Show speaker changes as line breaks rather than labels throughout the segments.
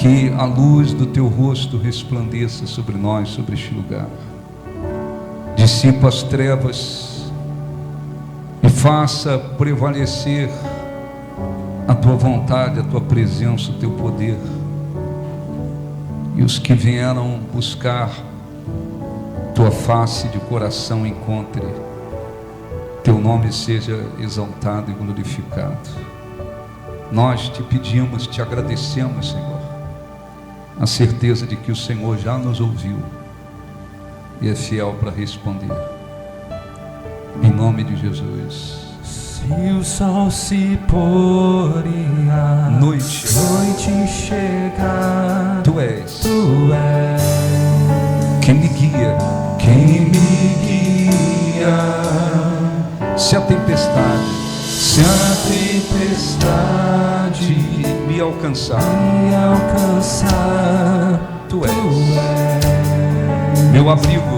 Que a luz do teu rosto resplandeça sobre nós, sobre este lugar. Dissipa as trevas e faça prevalecer a tua vontade, a tua presença, o teu poder. E os que vieram buscar tua face de coração encontre. Teu nome seja exaltado e glorificado. Nós te pedimos, te agradecemos, Senhor, a certeza de que o Senhor já nos ouviu e é fiel para responder. Em nome de Jesus.
Se o sol se pôr e a
noite
chegar,
Tu és
quem me guia.
Se a tempestade me alcançar, Tu és meu abrigo.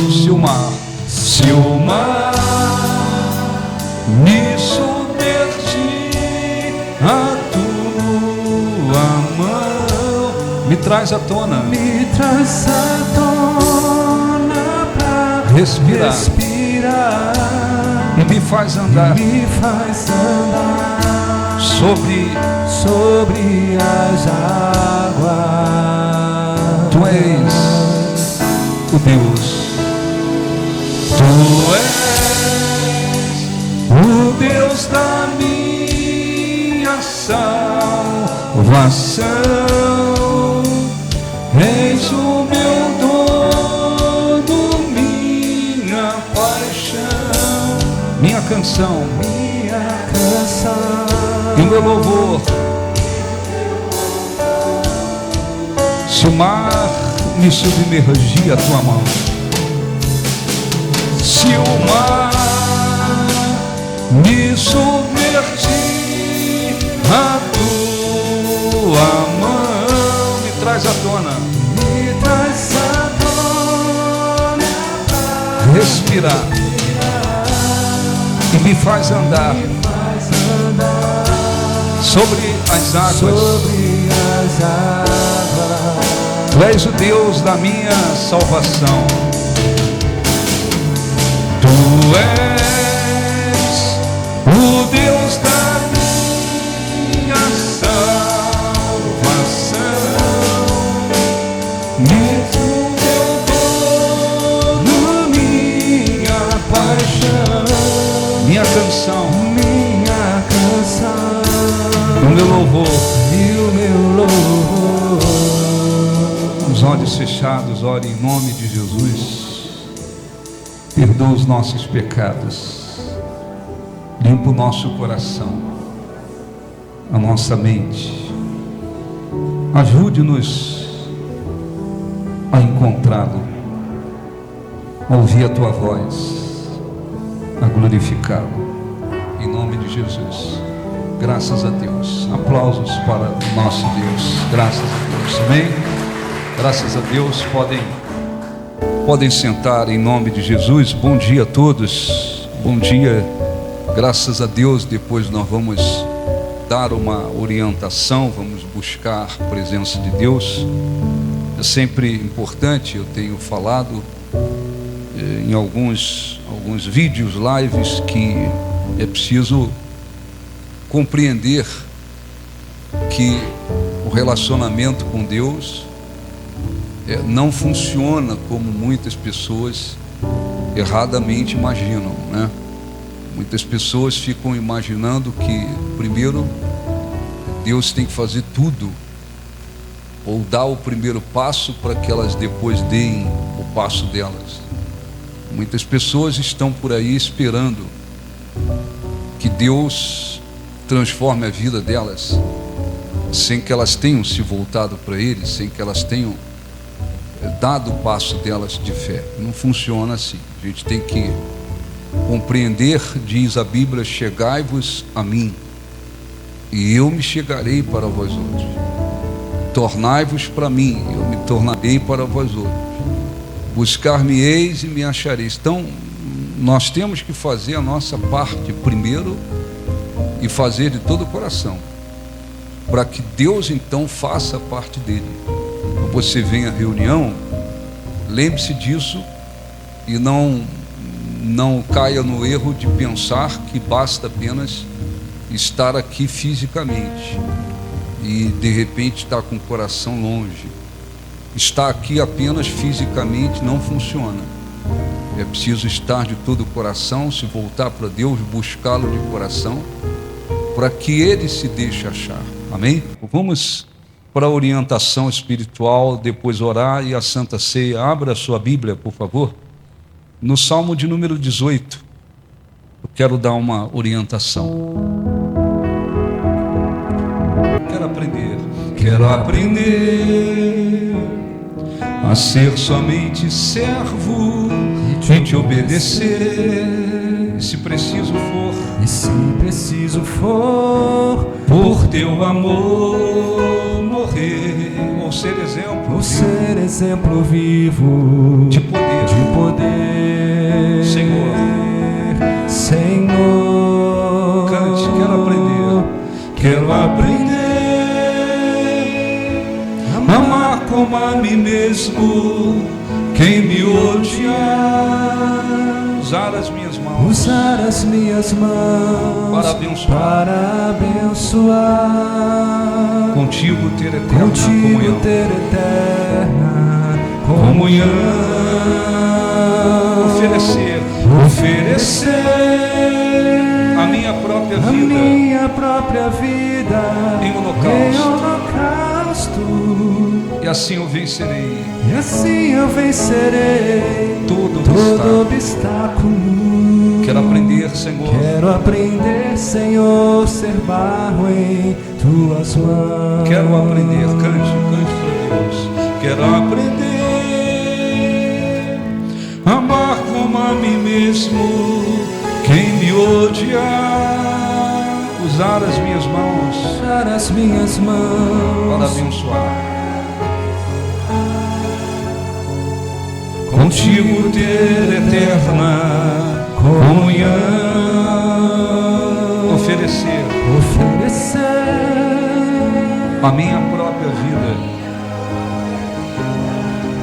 Se o mar me submergir, a tua mão me traz à tona pra respirar e me faz andar sobre as águas. Tu és o Deus. Tu és o Deus da minha salvação. És o meu dono, minha paixão, minha canção e o meu louvor. Se o mar me submergir, a tua mão. Se o mar me submergir, a tua mão me traz à tona, respirar e me faz andar sobre as águas. Tu és o Deus da minha salvação. Tu és o Deus da minha salvação. Mesmo meu dono, minha paixão, minha canção, o meu louvor. Os olhos fechados, ore em nome de Jesus. Perdoa os nossos pecados, limpa o nosso coração, a nossa mente. Ajude-nos a encontrá-lo, a ouvir a tua voz, a glorificá-lo. Em nome de Jesus. Graças a Deus. Aplausos para o nosso Deus. Graças a Deus. Amém? Graças a Deus. Podem sentar em nome de Jesus. Bom dia a todos. Bom dia. Graças a Deus. Depois nós vamos dar uma orientação, vamos buscar a presença de Deus. É sempre importante, eu tenho falado em alguns vídeos, lives, que é preciso compreender que o relacionamento com Deus não funciona como muitas pessoas erradamente imaginam, né? Muitas pessoas ficam imaginando que primeiro Deus tem que fazer tudo, ou dar o primeiro passo para que elas depois deem o passo delas. Muitas pessoas estão por aí esperando que Deus transforme a vida delas, sem que elas tenham se voltado para Ele, sem que elas tenham dado o passo delas de fé. Não funciona assim. A gente tem que compreender, diz a Bíblia: chegai-vos a mim, e eu me chegarei para vós outros. Tornai-vos para mim, eu me tornarei para vós outros. Buscar-me-eis e me achareis. Então, nós temos que fazer a nossa parte primeiro e fazer de todo o coração. para que Deus então faça parte dele. Quando você vem à reunião, lembre-se disso e não caia no erro de pensar que basta apenas estar aqui fisicamente e de repente estar com o coração longe. Estar aqui apenas fisicamente não funciona. É preciso estar de todo o coração, se voltar para Deus, buscá-lo de coração, para que Ele se deixe achar. Amém? Vamos para a orientação espiritual, depois orar e a Santa Ceia. Abra a sua Bíblia, por favor, no Salmo de número 18. Eu quero dar uma orientação. Quero aprender a ser somente servo e te obedecer. E se preciso for, por teu amor morrer, ou ser exemplo vivo de poder, Senhor. Cante, quero aprender amar como a mim mesmo. Quem me odiar, usar as minhas mãos para abençoar, contigo ter eterna comunhão, oferecer a minha própria vida em holocausto. E assim eu vencerei todo obstáculo. Quero aprender, Senhor, ser barro em tuas mãos. Quero aprender, cante para Deus. Quero aprender amar como a mim mesmo. Quem me odiar, usar as minhas mãos para abençoar, contigo ter eterna comunhão, oferecer a minha própria vida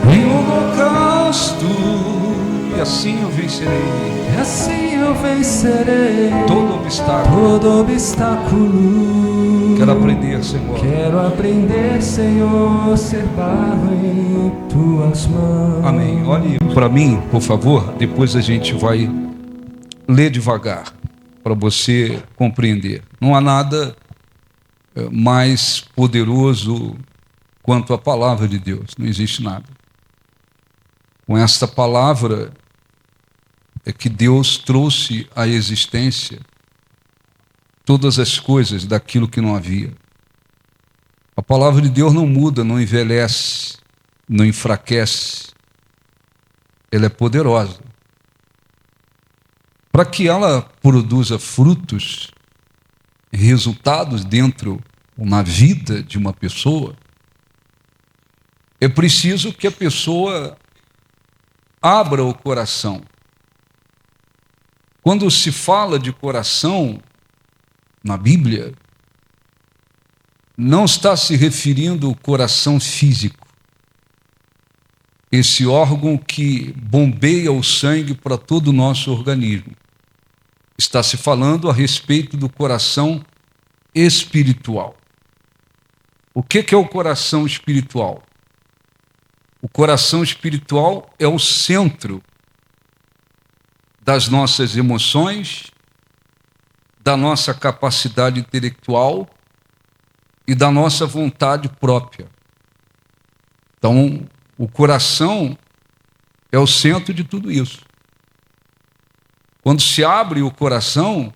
em holocausto, e assim eu vencerei todo obstáculo. Quero aprender, Senhor, ser barro em tuas mãos. Amém. Olhe para mim, por favor, depois a gente vai ler devagar, para você compreender. Não há nada mais poderoso quanto a palavra de Deus, não existe nada. Com esta palavra é que Deus trouxe à existência todas as coisas daquilo que não havia. A palavra de Deus não muda, não envelhece, não enfraquece. Ela é poderosa. Para que ela produza frutos, resultados dentro ou na vida de uma pessoa, é preciso que a pessoa abra o coração. Quando se fala de coração na Bíblia, não está se referindo ao coração físico, esse órgão que bombeia o sangue para todo o nosso organismo. Está se falando a respeito do coração espiritual. O que é o coração espiritual? O coração espiritual é o centro das nossas emoções, da nossa capacidade intelectual e da nossa vontade própria. Então, o coração é o centro de tudo isso. Quando se abre o coração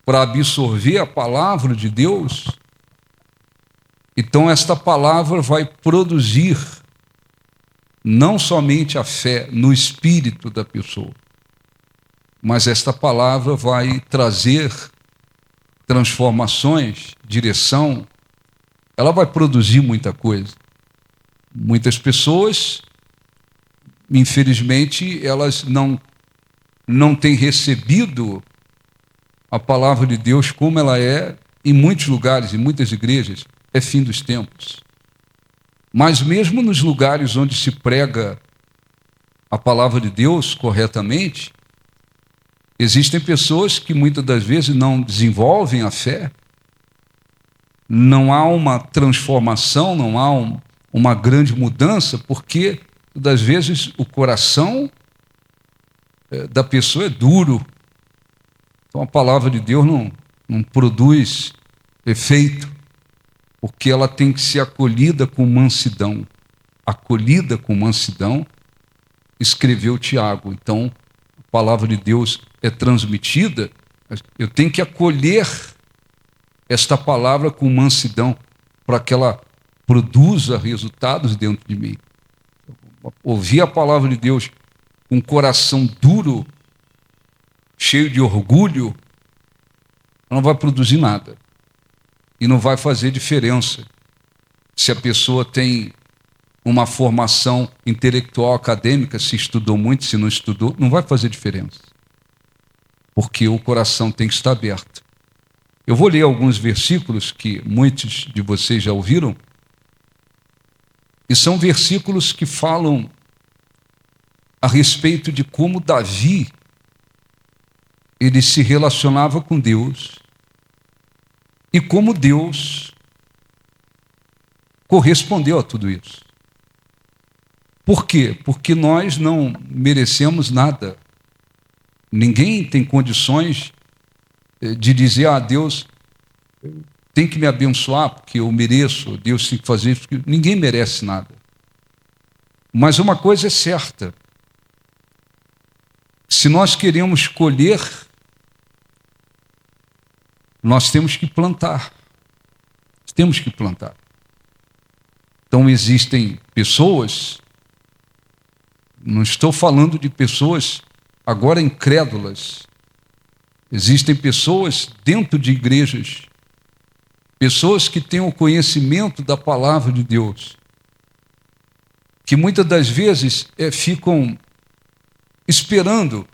para absorver a palavra de Deus, então esta palavra vai produzir não somente a fé no espírito da pessoa, mas esta palavra vai trazer transformações, direção, ela vai produzir muita coisa. Muitas pessoas, infelizmente, elas não têm recebido a palavra de Deus como ela é em muitos lugares, em muitas igrejas, é fim dos tempos. Mas mesmo nos lugares onde se prega a palavra de Deus corretamente, existem pessoas que muitas das vezes não desenvolvem a fé, não há uma transformação, não há uma grande mudança, porque, das vezes, o coração da pessoa é duro. Então, a palavra de Deus não produz efeito, porque ela tem que ser acolhida com mansidão. Acolhida com mansidão, escreveu Tiago. Então, a palavra de Deus é transmitida, eu tenho que acolher esta palavra com mansidão, para que ela produza resultados dentro de mim. Ouvir a palavra de Deus com um coração duro, cheio de orgulho, não vai produzir nada. E não vai fazer diferença se a pessoa tem uma formação intelectual, acadêmica, se estudou muito, se não estudou, não vai fazer diferença. Porque o coração tem que estar aberto. Eu vou ler alguns versículos que muitos de vocês já ouviram, e são versículos que falam a respeito de como Davi ele se relacionava com Deus e como Deus correspondeu a tudo isso. Por quê? Porque nós não merecemos nada. Ninguém tem condições de dizer, Deus tem que me abençoar porque eu mereço, Deus tem que fazer isso. Ninguém merece nada. Mas uma coisa é certa, se nós queremos colher, nós temos que plantar. Temos que plantar. Então existem pessoas, não estou falando de pessoas agora incrédulas, existem pessoas dentro de igrejas, pessoas que têm o conhecimento da palavra de Deus, que muitas das vezes ficam esperando,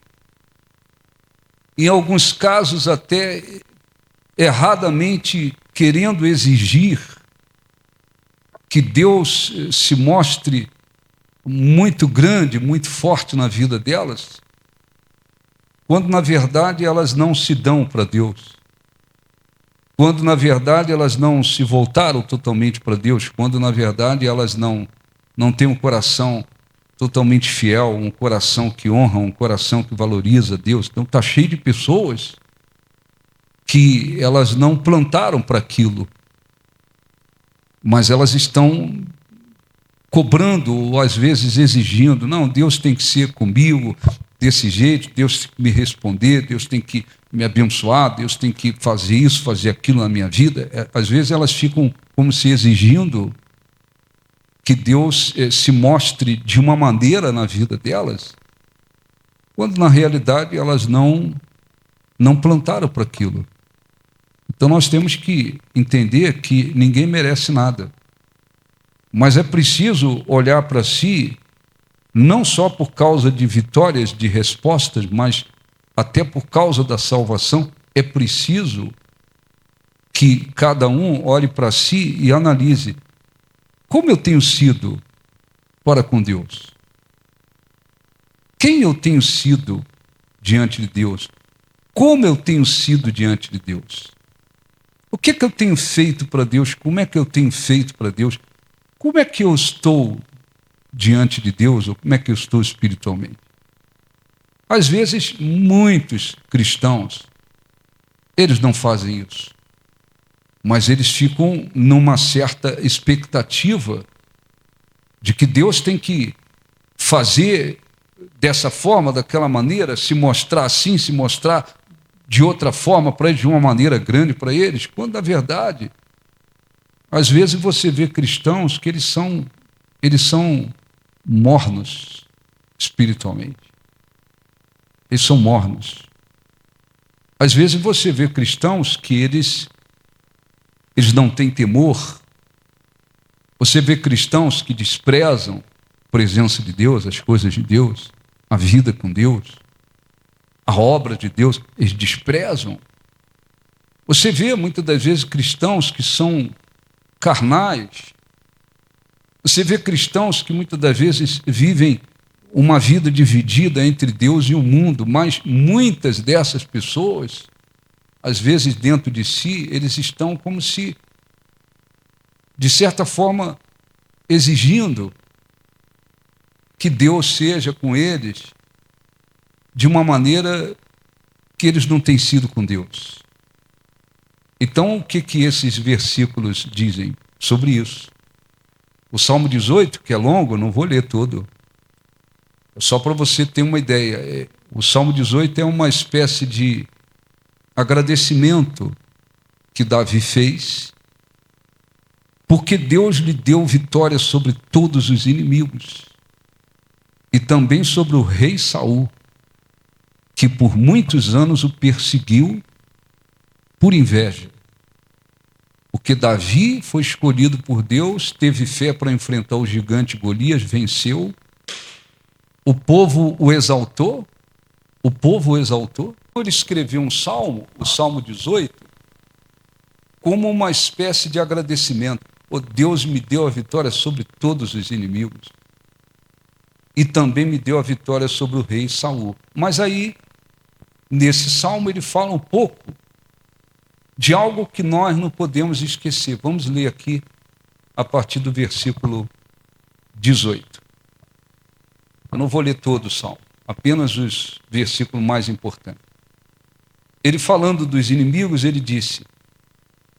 em alguns casos até erradamente querendo exigir que Deus se mostre muito grande, muito forte na vida delas, quando na verdade elas não se dão para Deus, quando na verdade elas não se voltaram totalmente para Deus, quando na verdade elas não têm um coração totalmente fiel, um coração que honra, um coração que valoriza Deus. Então está cheio de pessoas que elas não plantaram para aquilo, mas elas estão cobrando, ou às vezes exigindo, não, Deus tem que ser comigo desse jeito, Deus tem que me responder, Deus tem que me abençoar, Deus tem que fazer isso, fazer aquilo na minha vida. Às vezes elas ficam como se exigindo que Deus se mostre de uma maneira na vida delas, quando na realidade elas não plantaram para aquilo. Então nós temos que entender que ninguém merece nada, mas é preciso olhar para si, não só por causa de vitórias, de respostas, mas até por causa da salvação. É preciso que cada um olhe para si e analise: como eu tenho sido para com Deus? Quem eu tenho sido diante de Deus? Como eu tenho sido diante de Deus? O que eu tenho feito para Deus? Como é que eu tenho feito para Deus? Como é que eu estou diante de Deus? Ou como é que eu estou espiritualmente? Às vezes, muitos cristãos, eles não fazem isso, mas eles ficam numa certa expectativa de que Deus tem que fazer dessa forma, daquela maneira, se mostrar assim, se mostrar de outra forma para eles, de uma maneira grande para eles, quando na verdade, às vezes você vê cristãos que eles são mornos espiritualmente. Eles são mornos. Às vezes você vê cristãos que eles não têm temor. Você vê cristãos que desprezam a presença de Deus, as coisas de Deus, a vida com Deus, a obra de Deus, eles desprezam. Você vê muitas das vezes cristãos que são carnais. Você vê cristãos que muitas das vezes vivem uma vida dividida entre Deus e o mundo, mas muitas dessas pessoas, às vezes dentro de si, eles estão como se, de certa forma, exigindo que Deus seja com eles de uma maneira que eles não têm sido com Deus. Então, o que esses versículos dizem sobre isso? O Salmo 18, que é longo, não vou ler todo, só para você ter uma ideia. O Salmo 18 é uma espécie de agradecimento que Davi fez, porque Deus lhe deu vitória sobre todos os inimigos, e também sobre o rei Saul, que por muitos anos o perseguiu por inveja. Porque Davi foi escolhido por Deus, teve fé para enfrentar o gigante Golias, venceu. O povo o exaltou. Ele escreveu um salmo, o Salmo 18, como uma espécie de agradecimento. Oh, Deus me deu a vitória sobre todos os inimigos. E também me deu a vitória sobre o rei Saul. Mas aí, nesse salmo, ele fala um pouco de algo que nós não podemos esquecer. Vamos ler aqui a partir do versículo 18. Eu não vou ler todo o salmo, apenas os versículos mais importantes. Ele falando dos inimigos, ele disse: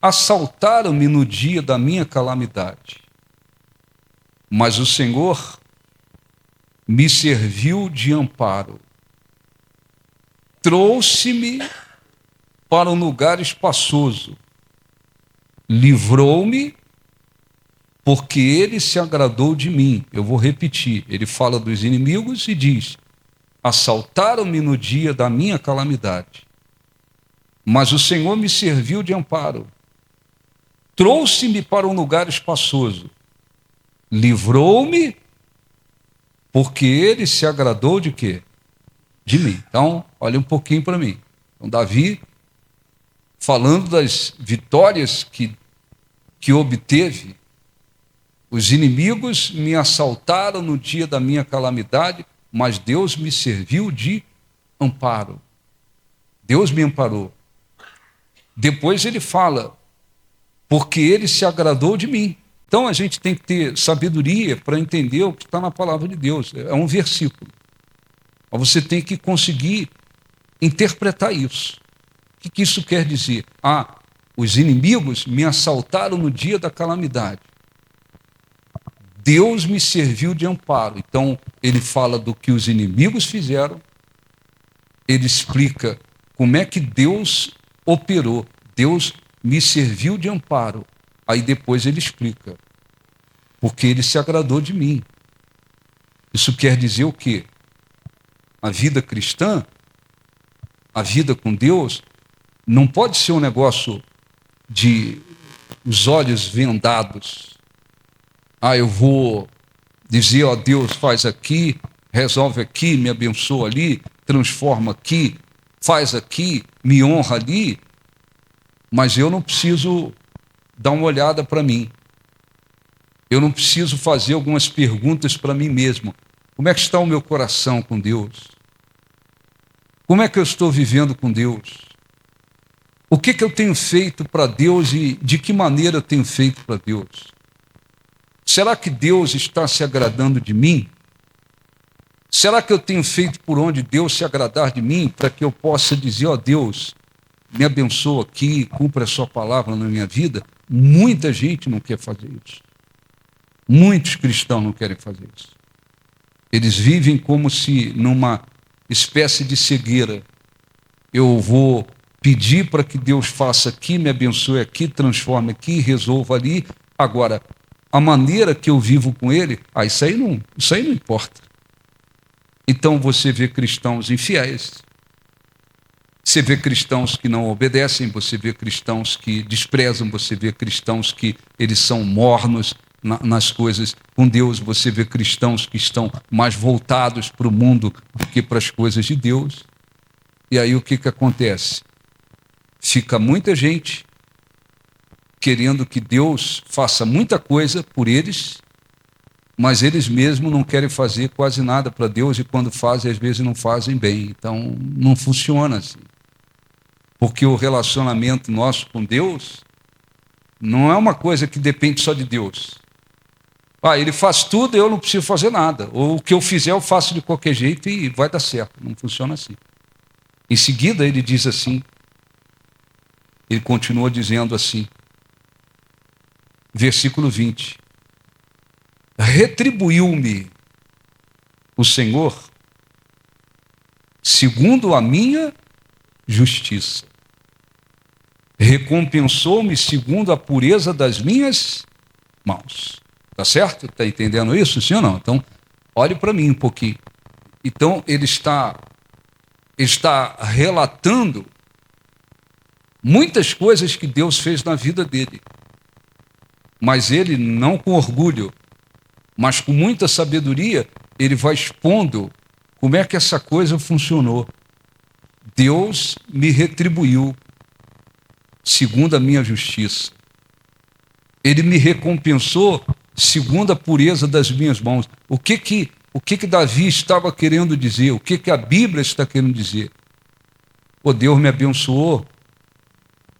assaltaram-me no dia da minha calamidade, mas o Senhor me serviu de amparo. Trouxe-me para um lugar espaçoso, livrou-me, porque ele se agradou de mim. Eu vou repetir, ele fala dos inimigos e diz: assaltaram-me no dia da minha calamidade, mas o Senhor me serviu de amparo. Trouxe-me para um lugar espaçoso, livrou-me, porque ele se agradou de quê? De mim. Então, olha um pouquinho para mim. Então, Davi, falando das vitórias que obteve, os inimigos me assaltaram no dia da minha calamidade, mas Deus me serviu de amparo. Deus me amparou. Depois ele fala: porque ele se agradou de mim. Então a gente tem que ter sabedoria para entender o que está na palavra de Deus. É um versículo. Mas você tem que conseguir interpretar isso. O que isso quer dizer? Os inimigos me assaltaram no dia da calamidade. Deus me serviu de amparo. Então, ele fala do que os inimigos fizeram, ele explica como é que Deus operou. Deus me serviu de amparo. Aí depois ele explica: porque ele se agradou de mim. Isso quer dizer o quê? A vida cristã, a vida com Deus, não pode ser um negócio de os olhos vendados. Eu vou dizer: ó, Deus faz aqui, resolve aqui, me abençoa ali, transforma aqui, faz aqui, me honra ali, mas eu não preciso dar uma olhada para mim. Eu não preciso fazer algumas perguntas para mim mesmo. Como é que está o meu coração com Deus? Como é que eu estou vivendo com Deus? O que eu tenho feito para Deus e de que maneira eu tenho feito para Deus? Será que Deus está se agradando de mim? Será que eu tenho feito por onde Deus se agradar de mim, para que eu possa dizer: ó, Deus, me abençoa aqui, cumpra a sua palavra na minha vida? Muita gente não quer fazer isso. Muitos cristãos não querem fazer isso. Eles vivem como se numa espécie de cegueira. Eu vou pedir para que Deus faça aqui, me abençoe aqui, transforme aqui, resolva ali. Agora, a maneira que eu vivo com Ele, isso aí não importa. Então você vê cristãos infiéis, você vê cristãos que não obedecem, você vê cristãos que desprezam, você vê cristãos que eles são mornos nas coisas com Deus, você vê cristãos que estão mais voltados para o mundo do que para as coisas de Deus. E aí o que acontece? fica muita gente querendo que Deus faça muita coisa por eles, mas eles mesmos não querem fazer quase nada para Deus, e quando fazem, às vezes não fazem bem. Então, não funciona assim. Porque o relacionamento nosso com Deus não é uma coisa que depende só de Deus. Ele faz tudo e eu não preciso fazer nada. Ou o que eu fizer eu faço de qualquer jeito e vai dar certo. Não funciona assim. Em seguida ele diz assim, ele continua dizendo assim, versículo 20. Retribuiu-me o Senhor segundo a minha justiça. Recompensou-me segundo a pureza das minhas mãos. Tá certo? Está entendendo isso, sim ou não? Então, olhe para mim um pouquinho. Então, ele está relatando muitas coisas que Deus fez na vida dele. Mas ele, não com orgulho, mas com muita sabedoria, ele vai expondo como é que essa coisa funcionou. Deus me retribuiu segundo a minha justiça. Ele me recompensou segundo a pureza das minhas mãos. O que Davi estava querendo dizer? O que a Bíblia está querendo dizer? Deus me abençoou,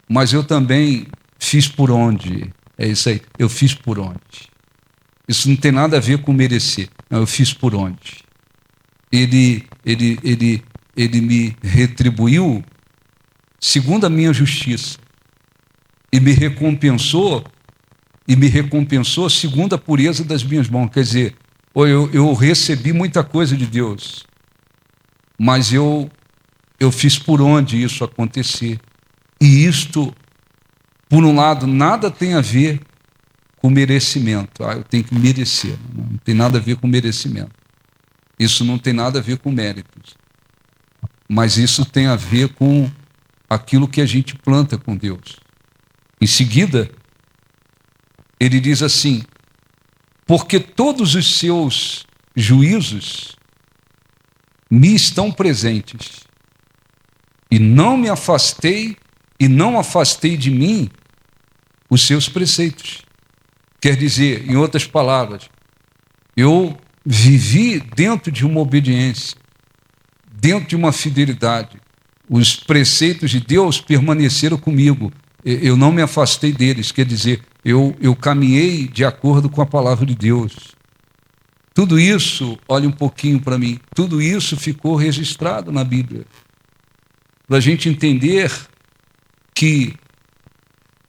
mas eu também fiz por onde? É isso aí, eu fiz por onde? Isso não tem nada a ver com merecer. Não, eu fiz por onde? Ele me retribuiu segundo a minha justiça e me recompensou segundo a pureza das minhas mãos. Quer dizer, eu recebi muita coisa de Deus, mas eu fiz por onde isso acontecer. E isto, por um lado, nada tem a ver com merecimento. Eu tenho que merecer. Não tem nada a ver com merecimento. Isso não tem nada a ver com méritos. Mas isso tem a ver com aquilo que a gente planta com Deus. Em seguida, ele diz assim: porque todos os seus juízos me estão presentes, e não afastei de mim os seus preceitos. Quer dizer, em outras palavras, eu vivi dentro de uma obediência, dentro de uma fidelidade. Os preceitos de Deus permaneceram comigo. Eu não me afastei deles, quer dizer, eu caminhei de acordo com a palavra de Deus. Tudo isso, olhe um pouquinho para mim, tudo isso ficou registrado na Bíblia. Para a gente entender que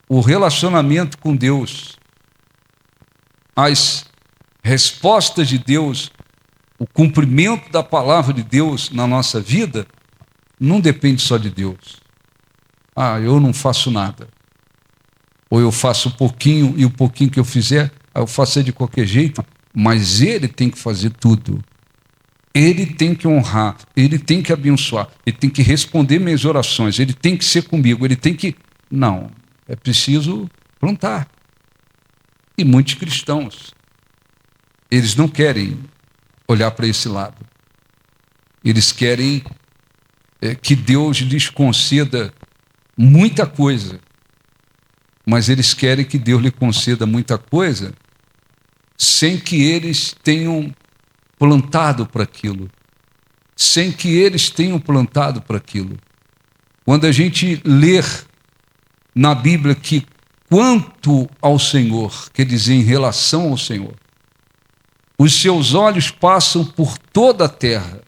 o relacionamento com Deus, as respostas de Deus, o cumprimento da palavra de Deus na nossa vida, não depende só de Deus. Eu não faço nada. Ou eu faço um pouquinho, e o pouquinho que eu fizer, eu faço de qualquer jeito, mas Ele tem que fazer tudo. Ele tem que honrar, Ele tem que abençoar, Ele tem que responder minhas orações, Ele tem que ser comigo, Ele tem que... Não, é preciso plantar. E muitos cristãos, eles não querem olhar para esse lado. Eles querem que Deus lhes conceda muita coisa, mas eles querem que Deus lhe conceda muita coisa sem que eles tenham plantado para aquilo, sem que eles tenham plantado para aquilo. Quando a gente ler na Bíblia que quanto ao Senhor, quer dizer, em relação ao Senhor, os seus olhos passam por toda a terra,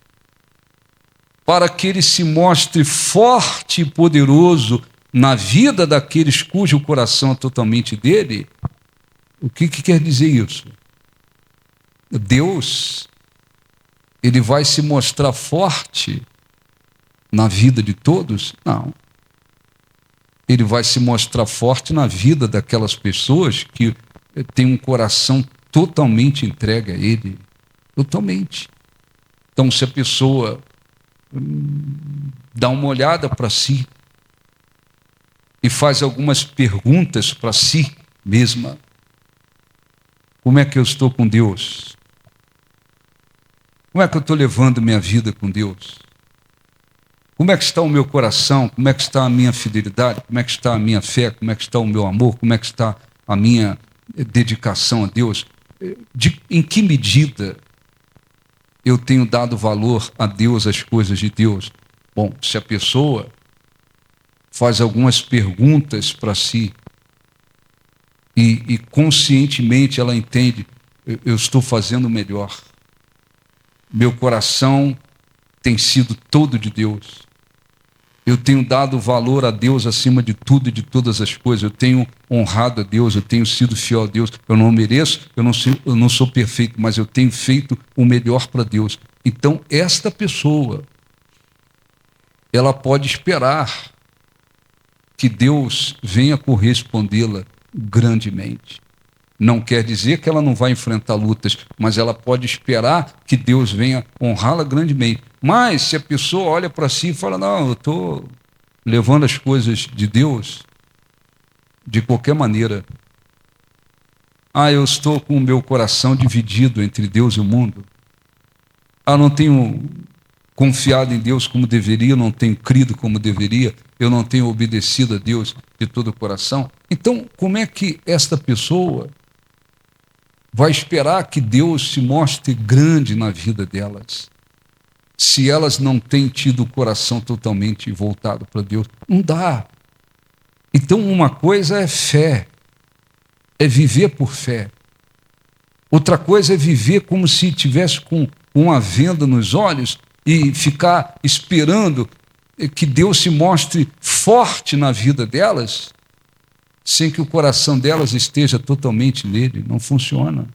para que Ele se mostre forte e poderoso na vida daqueles cujo coração é totalmente dele. O que quer dizer isso? Deus, Ele vai se mostrar forte na vida de todos? Não. Ele vai se mostrar forte na vida daquelas pessoas que têm um coração totalmente entregue a Ele. Totalmente. Então, se a pessoa dá uma olhada para si e faz algumas perguntas para si mesma: como é que eu estou com Deus? Como é que eu estou levando minha vida com Deus? Como é que está o meu coração? Como é que está a minha fidelidade? Como é que está a minha fé? Como é que está o meu amor? Como é que está a minha dedicação a Deus? Em que medida eu tenho dado valor a Deus, às coisas de Deus? Bom, se a pessoa faz algumas perguntas para si e conscientemente ela entende, eu estou fazendo o melhor. Meu coração tem sido todo de Deus. Eu tenho dado valor a Deus acima de tudo e de todas as coisas. Eu tenho honrado a Deus, eu tenho sido fiel a Deus. Eu não mereço, eu não sou perfeito, mas eu tenho feito o melhor para Deus. Então, esta pessoa, ela pode esperar que Deus venha correspondê-la grandemente. Não quer dizer que ela não vai enfrentar lutas, mas ela pode esperar que Deus venha honrá-la grandemente. Mas se a pessoa olha para si e fala, não, eu estou levando as coisas de Deus de qualquer maneira. Eu estou com o meu coração dividido entre Deus e o mundo. Não tenho confiado em Deus como deveria, não tenho crido como deveria, eu não tenho obedecido a Deus de todo o coração. Então, como é que esta pessoa vai esperar que Deus se mostre grande na vida delas, se elas não têm tido o coração totalmente voltado para Deus? Não dá. Então, uma coisa é fé, é viver por fé. Outra coisa é viver como se tivesse com uma venda nos olhos e ficar esperando que Deus se mostre forte na vida delas, sem que o coração delas esteja totalmente nele. Não funciona.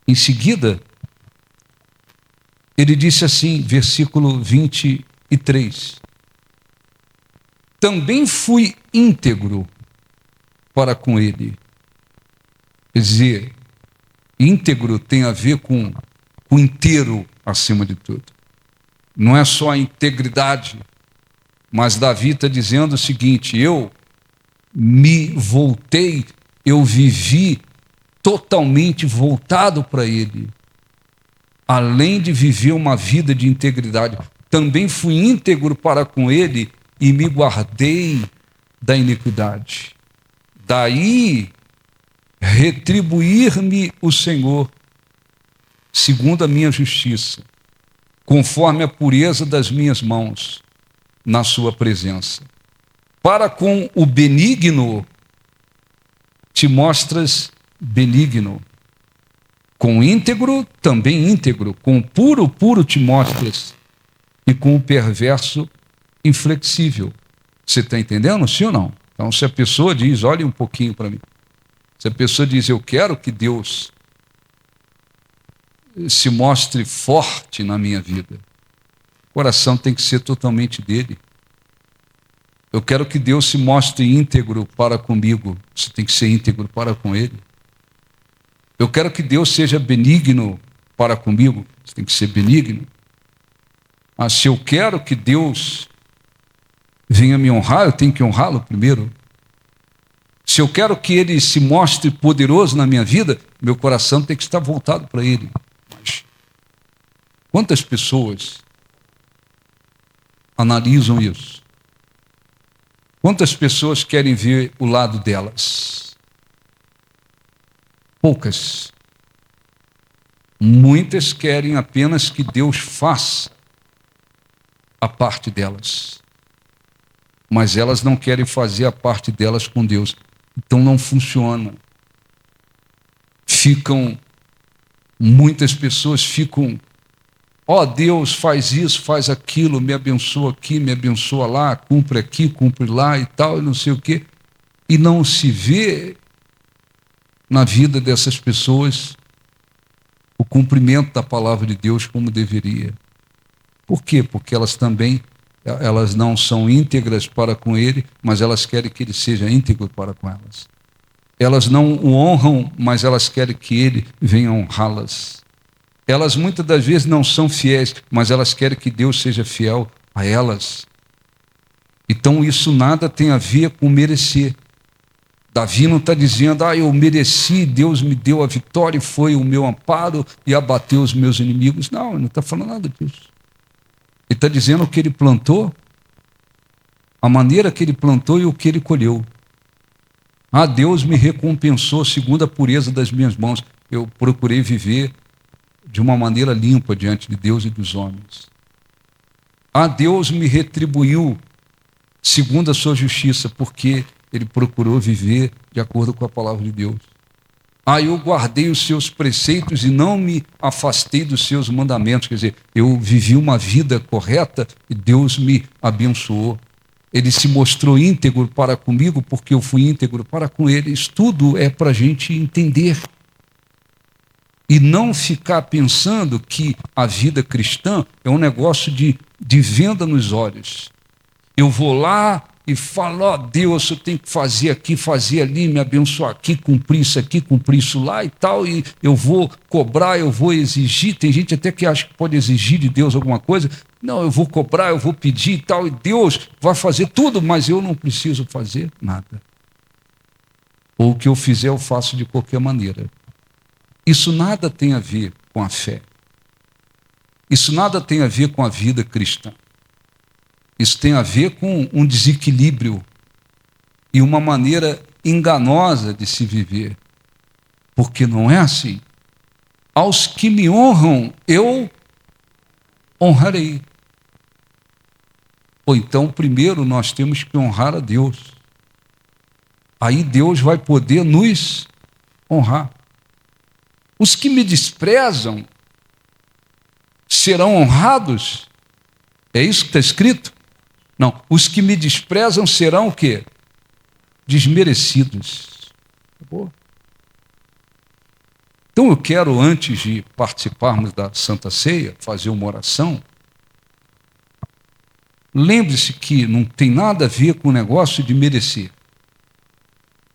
Em seguida, ele disse assim, versículo 23. Também fui íntegro para com ele. Quer dizer, íntegro tem a ver com o inteiro acima de tudo. Não é só a integridade, mas Davi está dizendo o seguinte, eu me voltei, eu vivi totalmente voltado para ele. Além de viver uma vida de integridade, também fui íntegro para com ele e me guardei da iniquidade. Daí retribuir-me o Senhor, segundo a minha justiça, conforme a pureza das minhas mãos, na sua presença. Para com o benigno, te mostras benigno. Com o íntegro, também íntegro. Com o puro, puro te mostras. E com o perverso, inflexível. Você está entendendo, sim ou não? Então, se a pessoa diz, olhe um pouquinho para mim. Se a pessoa diz, eu quero que Deus se mostre forte na minha vida, o coração tem que ser totalmente dele. Eu quero que Deus se mostre íntegro para comigo, você tem que ser íntegro para com ele. Eu quero que Deus seja benigno para comigo, você tem que ser benigno. Se eu quero que Deus venha me honrar, eu tenho que honrá-lo primeiro. Se eu quero que ele se mostre poderoso na minha vida, meu coração tem que estar voltado para ele. Mas quantas pessoas analisam isso? Quantas pessoas querem ver o lado delas? Poucas. Muitas querem apenas que Deus faça a parte delas. Mas elas não querem fazer a parte delas com Deus. Então não funciona. Muitas pessoas ficam, Deus faz isso, faz aquilo, me abençoa aqui, me abençoa lá, cumpre aqui, cumpre lá e tal, e não sei o quê. E não se vê na vida dessas pessoas o cumprimento da palavra de Deus como deveria. Por quê? Porque elas não são íntegras para com ele, mas elas querem que ele seja íntegro para com elas. Elas não o honram, mas elas querem que ele venha honrá-las. Elas muitas das vezes não são fiéis, mas elas querem que Deus seja fiel a elas. Então isso nada tem a ver com merecer. Davi não está dizendo, eu mereci, Deus me deu a vitória e foi o meu amparo e abateu os meus inimigos. Não, ele não está falando nada disso. Ele está dizendo que ele plantou, a maneira que ele plantou e o que ele colheu. Ah, Deus me recompensou segundo a pureza das minhas mãos. Eu procurei viver de uma maneira limpa diante de Deus e dos homens. Ah, Deus me retribuiu segundo a sua justiça, porque ele procurou viver de acordo com a palavra de Deus. Ah, eu guardei os seus preceitos e não me afastei dos seus mandamentos. Quer dizer, eu vivi uma vida correta e Deus me abençoou. Ele se mostrou íntegro para comigo porque eu fui íntegro para com ele. Isso tudo é para a gente entender. E não ficar pensando que a vida cristã é um negócio de venda nos olhos. Eu vou lá e falo, ó Deus, eu tenho que fazer aqui, fazer ali, me abençoar aqui, cumprir isso lá e tal, e eu vou cobrar, eu vou exigir. Tem gente até que acha que pode exigir de Deus alguma coisa. Não, eu vou cobrar, eu vou pedir e tal, e Deus vai fazer tudo, mas eu não preciso fazer nada. Ou o que eu fizer eu faço de qualquer maneira. Isso nada tem a ver com a fé. Isso nada tem a ver com a vida cristã. Isso tem a ver com um desequilíbrio e uma maneira enganosa de se viver. Porque não é assim. Aos que me honram, eu honrarei. Ou então, primeiro, nós temos que honrar a Deus. Aí Deus vai poder nos honrar. Os que me desprezam serão honrados? É isso que está escrito? Não, os que me desprezam serão o quê? Desmerecidos. Acabou. Então eu quero, antes de participarmos da Santa Ceia, fazer uma oração. Lembre-se que não tem nada a ver com o negócio de merecer.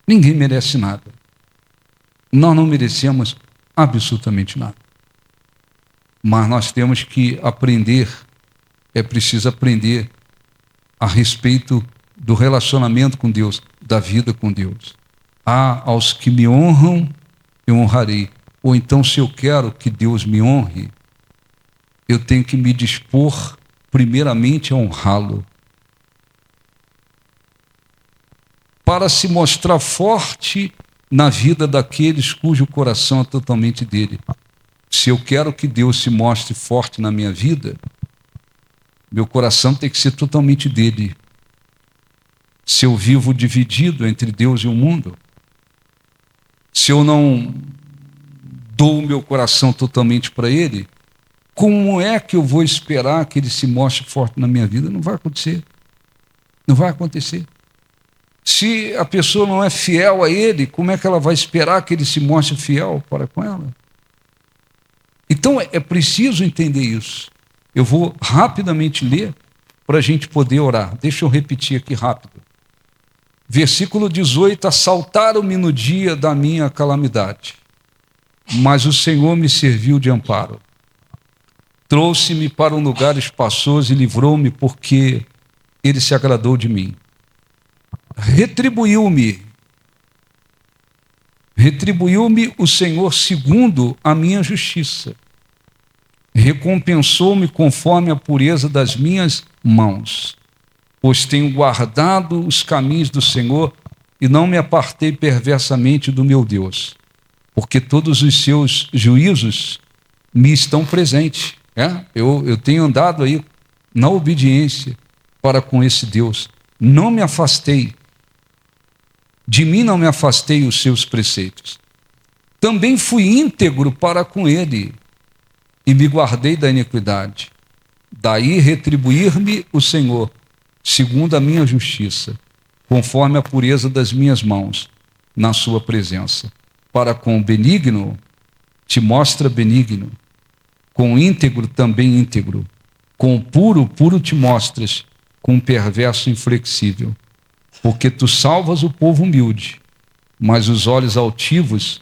Ninguém merece nada. Nós não merecemos absolutamente nada. Mas nós temos que aprender, é preciso aprender a respeito do relacionamento com Deus, da vida com Deus. Ah, aos que me honram, eu honrarei. Ou então, se eu quero que Deus me honre, eu tenho que me dispor primeiramente a honrá-lo. Para se mostrar forte na vida daqueles cujo coração é totalmente dele. Se eu quero que Deus se mostre forte na minha vida, meu coração tem que ser totalmente dele. Se eu vivo dividido entre Deus e o mundo, se eu não dou o meu coração totalmente para ele, como é que eu vou esperar que ele se mostre forte na minha vida? Não vai acontecer. Não vai acontecer. Se a pessoa não é fiel a ele, como é que ela vai esperar que ele se mostre fiel para com ela? Então é preciso entender isso. Eu vou rapidamente ler para a gente poder orar. Deixa eu repetir aqui rápido. Versículo 18: assaltaram-me no dia da minha calamidade, mas o Senhor me serviu de amparo. Trouxe-me para um lugar espaçoso e livrou-me, porque ele se agradou de mim. Retribuiu-me o Senhor segundo a minha justiça. Recompensou-me conforme a pureza das minhas mãos. Pois tenho guardado os caminhos do Senhor e não me apartei perversamente do meu Deus. Porque todos os seus juízos me estão presentes. Eu tenho andado aí na obediência para com esse Deus. Não me afastei. De mim não me afastei os seus preceitos. Também fui íntegro para com ele e me guardei da iniquidade. Daí retribuir-me o Senhor, segundo a minha justiça, conforme a pureza das minhas mãos, na sua presença. Para com o benigno, te mostra benigno. Com o íntegro, também íntegro. Com o puro, puro te mostras. Com o perverso, inflexível. Porque tu salvas o povo humilde, mas os olhos altivos,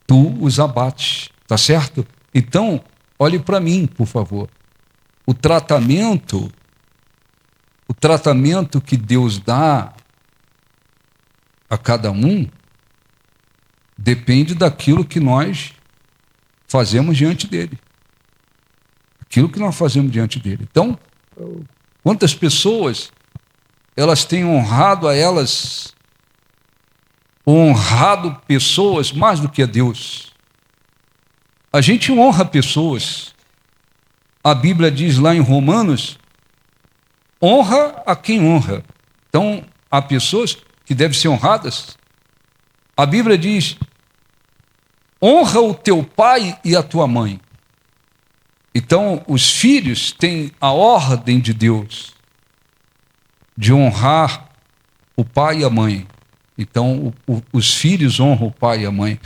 tu os abates. Tá certo? Então, olhe para mim, por favor. O tratamento que Deus dá a cada um depende daquilo que nós fazemos diante dele. Aquilo que nós fazemos diante dele. Então, quantas pessoas elas têm honrado a elas, honrado pessoas mais do que a Deus. A gente honra pessoas. A Bíblia diz lá em Romanos, honra a quem honra. Então, há pessoas que devem ser honradas. A Bíblia diz, honra o teu pai e a tua mãe. Então, os filhos têm a ordem de Deus de honrar o pai e a mãe. Então, os filhos honram o pai e a mãe.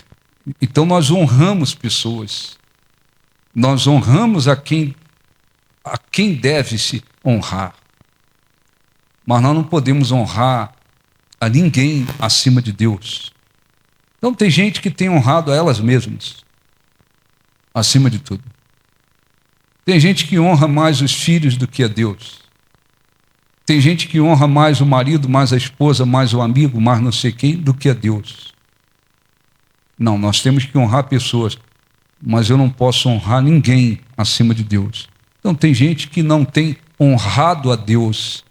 Então, nós honramos pessoas. Nós honramos a quem deve se honrar. Mas nós não podemos honrar a ninguém acima de Deus. Então, tem gente que tem honrado a elas mesmas, acima de tudo. Tem gente que honra mais os filhos do que a Deus. Tem gente que honra mais o marido, mais a esposa, mais o amigo, mais não sei quem, do que a Deus. Não, nós temos que honrar pessoas, mas eu não posso honrar ninguém acima de Deus. Então tem gente que não tem honrado a Deus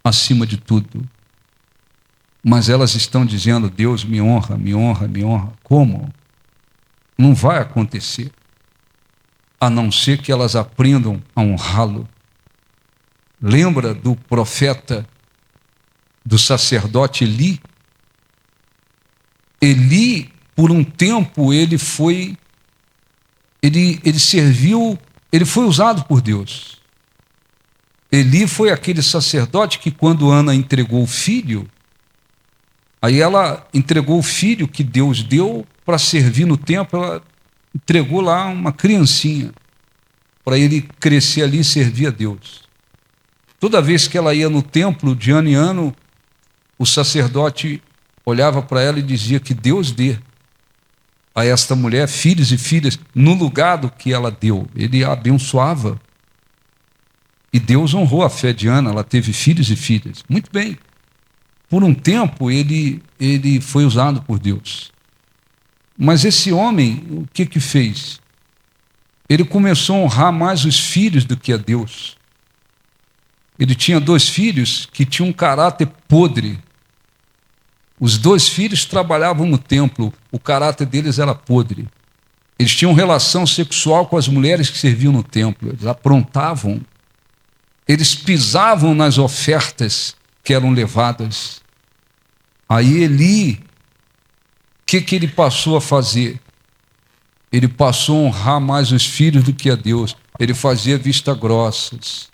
acima de tudo. Mas elas estão dizendo, Deus me honra, me honra, me honra. Como? Não vai acontecer. A não ser que elas aprendam a honrá-lo. Lembra do profeta, do sacerdote Eli? Eli, por um tempo, ele foi usado por Deus. Eli foi aquele sacerdote que quando Ana entregou o filho, aí ela entregou o filho que Deus deu para servir no templo, ela entregou lá uma criancinha, para ele crescer ali e servir a Deus. Toda vez que ela ia no templo, de ano em ano, o sacerdote olhava para ela e dizia que Deus dê a esta mulher filhos e filhas no lugar do que ela deu. Ele a abençoava. E Deus honrou a fé de Ana, ela teve filhos e filhas. Muito bem. Por um tempo ele foi usado por Deus. Mas esse homem, o que fez? Ele começou a honrar mais os filhos do que a Deus. Ele tinha 2 filhos que tinham um caráter podre. Os 2 filhos trabalhavam no templo, o caráter deles era podre. Eles tinham relação sexual com as mulheres que serviam no templo, eles aprontavam. Eles pisavam nas ofertas que eram levadas. Aí Eli, o que ele passou a fazer? Ele passou a honrar mais os filhos do que a Deus. Ele fazia vista grossas.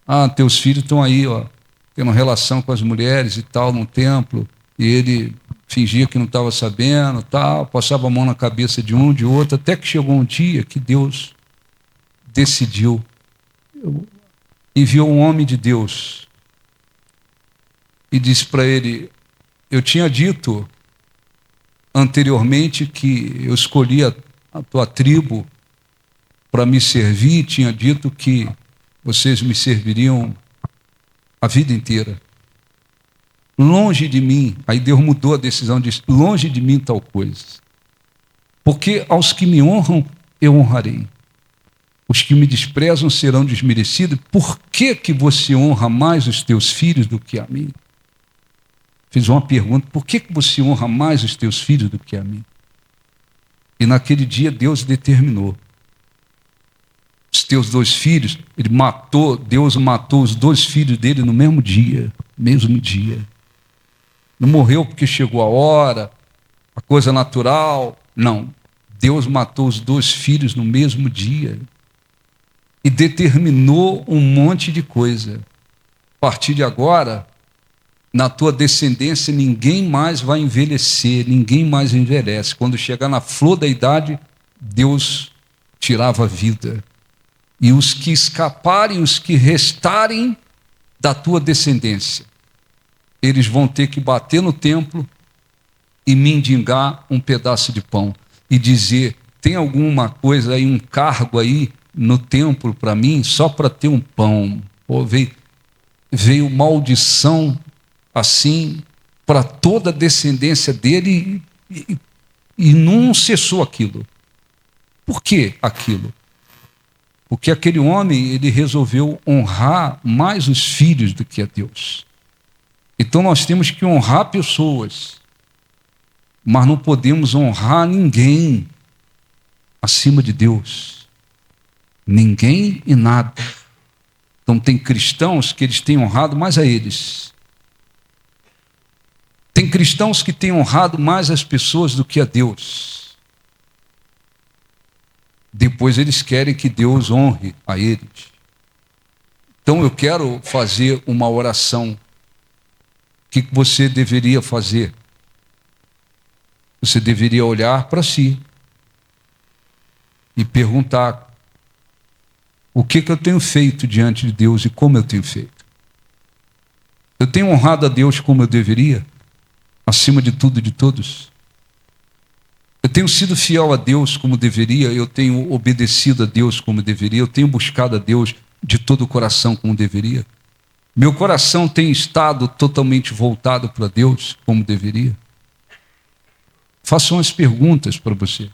Ah, teus filhos estão aí, ó, tendo relação com as mulheres e tal, no templo. E ele fingia que não estava sabendo, tal, passava a mão na cabeça de um, de outro, até que chegou um dia que Deus decidiu. Enviou um homem de Deus e disse para ele, eu tinha dito anteriormente que eu escolhi a tua tribo para me servir, tinha dito que vocês me serviriam a vida inteira. Longe de mim, aí Deus mudou a decisão, disse, longe de mim tal coisa. Porque aos que me honram, eu honrarei. Os que me desprezam serão desmerecidos. Por que você honra mais os teus filhos do que a mim? Fiz uma pergunta, por que você honra mais os teus filhos do que a mim? E naquele dia Deus determinou. Os teus 2 filhos, Deus matou os 2 filhos dele no mesmo dia. Não morreu porque chegou a hora, a coisa natural. Não. Deus matou os 2 filhos no mesmo dia. E determinou um monte de coisa. A partir de agora, na tua descendência, ninguém mais vai envelhecer, ninguém mais envelhece. Quando chegar na flor da idade, Deus tirava a vida. E os que escaparem, os que restarem da tua descendência, eles vão ter que bater no templo e mendigar um pedaço de pão. E dizer, tem alguma coisa aí, um cargo aí no templo para mim, só para ter um pão. Pô, veio maldição assim para toda a descendência dele e não cessou aquilo. Por que aquilo? Porque aquele homem, ele resolveu honrar mais os filhos do que a Deus. Então nós temos que honrar pessoas, mas não podemos honrar ninguém acima de Deus. Ninguém e nada. Então tem cristãos que eles têm honrado mais a eles. Tem cristãos que têm honrado mais as pessoas do que a Deus. Depois eles querem que Deus honre a eles. Então eu quero fazer uma oração. O que você deveria fazer? Você deveria olhar para si e perguntar: o que eu tenho feito diante de Deus e como eu tenho feito? Eu tenho honrado a Deus como eu deveria, acima de tudo e de todos? Eu tenho sido fiel a Deus como deveria? Eu tenho obedecido a Deus como deveria? Eu tenho buscado a Deus de todo o coração como deveria? Meu coração tem estado totalmente voltado para Deus como deveria? Faço umas perguntas para você.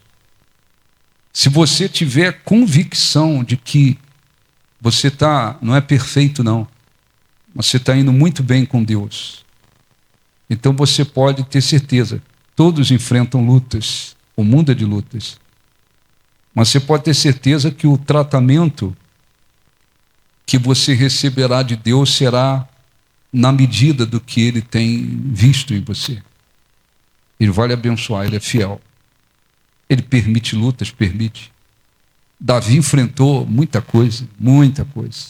Se você tiver convicção de que você não é perfeito não, mas você está indo muito bem com Deus, então você pode ter certeza, todos enfrentam lutas, o mundo é de lutas, mas você pode ter certeza que o tratamento que você receberá de Deus será na medida do que Ele tem visto em você. Ele vai lhe abençoar, Ele é fiel. Ele permite lutas, permite. Davi enfrentou muita coisa, muita coisa.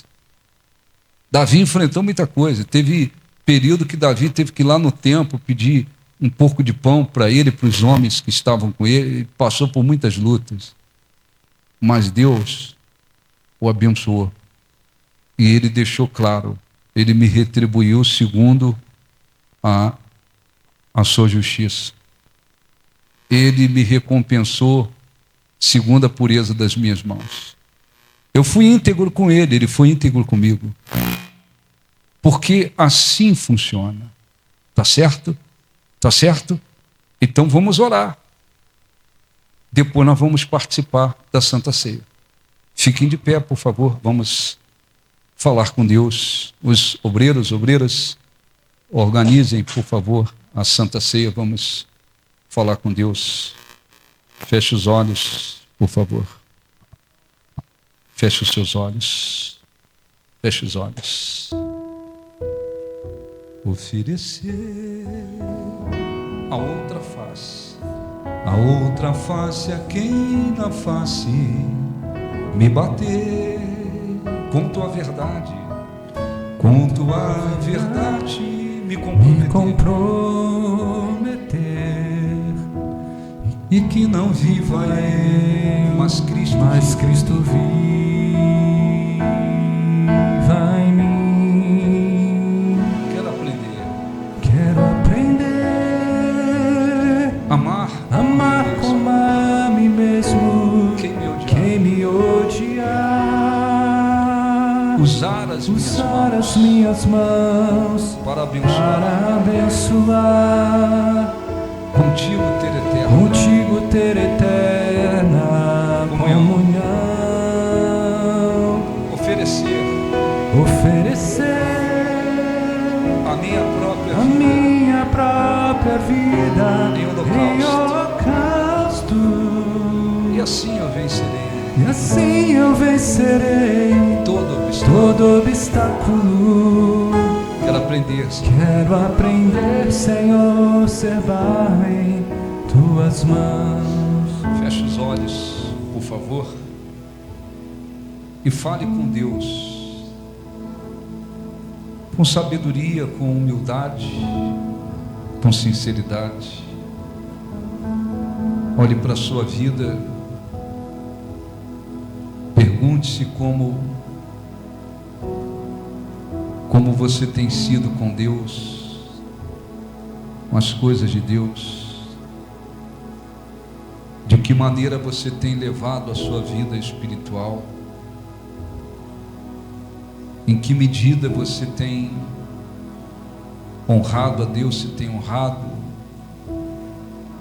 Davi enfrentou muita coisa. Teve período que Davi teve que ir lá no templo pedir um pouco de pão para ele e para os homens que estavam com ele. Ele passou por muitas lutas. Mas Deus o abençoou. E ele deixou claro, ele me retribuiu segundo a sua justiça. Ele me recompensou segundo a pureza das minhas mãos. Eu fui íntegro com ele, ele foi íntegro comigo. Porque assim funciona. Tá certo? Tá certo? Então vamos orar. Depois nós vamos participar da Santa Ceia. Fiquem de pé, por favor. Vamos falar com Deus. Os obreiras, organizem, por favor, a Santa Ceia. Vamos falar com Deus. Feche os olhos, por favor. Feche os seus olhos. Feche os olhos. Oferecer a outra face a quem na face me bater com tua verdade, me comprometer, e que não viva eu, mas Cristo viva em mim. Quero aprender amar como a mim mesmo, quem me odiar, usar as minhas mãos para abençoar, contigo ter eterna comunhão, oferecer a minha própria vida em holocausto, e assim eu vencerei todo obstáculo. Quero aprender, Senhor, servar em tuas mãos. Feche os olhos, por favor, e fale com Deus com sabedoria, com humildade, com sinceridade. Olhe para a sua vida, pergunte-se como você tem sido com Deus, com as coisas de Deus, de que maneira você tem levado a sua vida espiritual, em que medida você tem honrado a Deus, se tem honrado,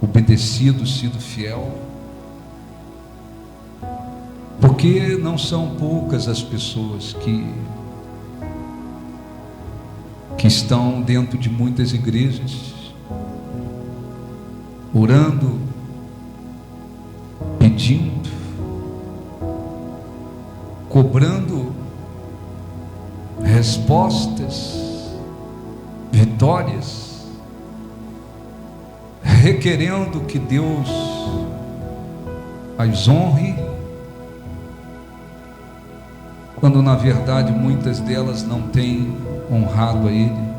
obedecido, sido fiel, porque não são poucas as pessoas que que estão dentro de muitas igrejas, orando, pedindo, cobrando respostas, vitórias, requerendo que Deus as honre, quando na verdade muitas delas não têm honrado a Ele,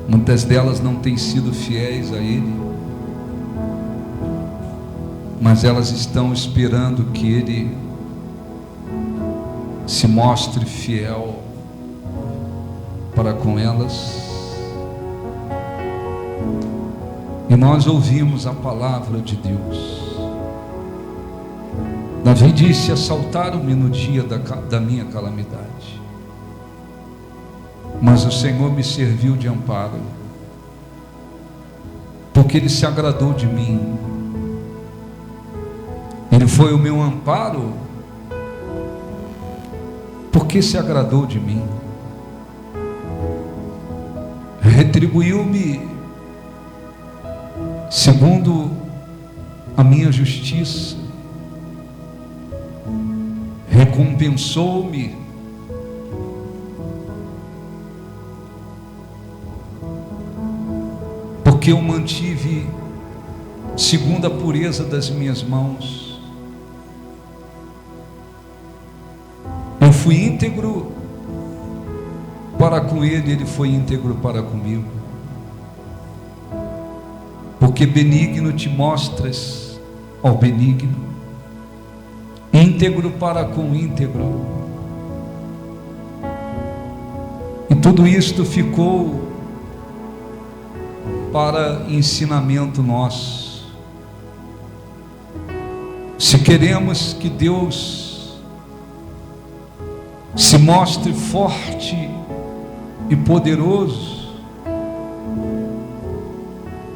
muitas delas não têm sido fiéis a Ele, mas elas estão esperando que Ele se mostre fiel para com elas. E nós ouvimos a palavra de Deus. Davi disse: assaltaram-me no dia da minha calamidade, mas o Senhor me serviu de amparo, porque Ele se agradou de mim. Ele foi o meu amparo, porque se agradou de mim. Retribuiu-me segundo a minha justiça, recompensou-me porque eu mantive segundo a pureza das minhas mãos. Eu fui íntegro para com Ele, Ele foi íntegro para comigo. Porque benigno te mostras ao benigno, íntegro para com íntegro. E tudo isto ficou para ensinamento nosso. Se queremos que Deus se mostre forte e poderoso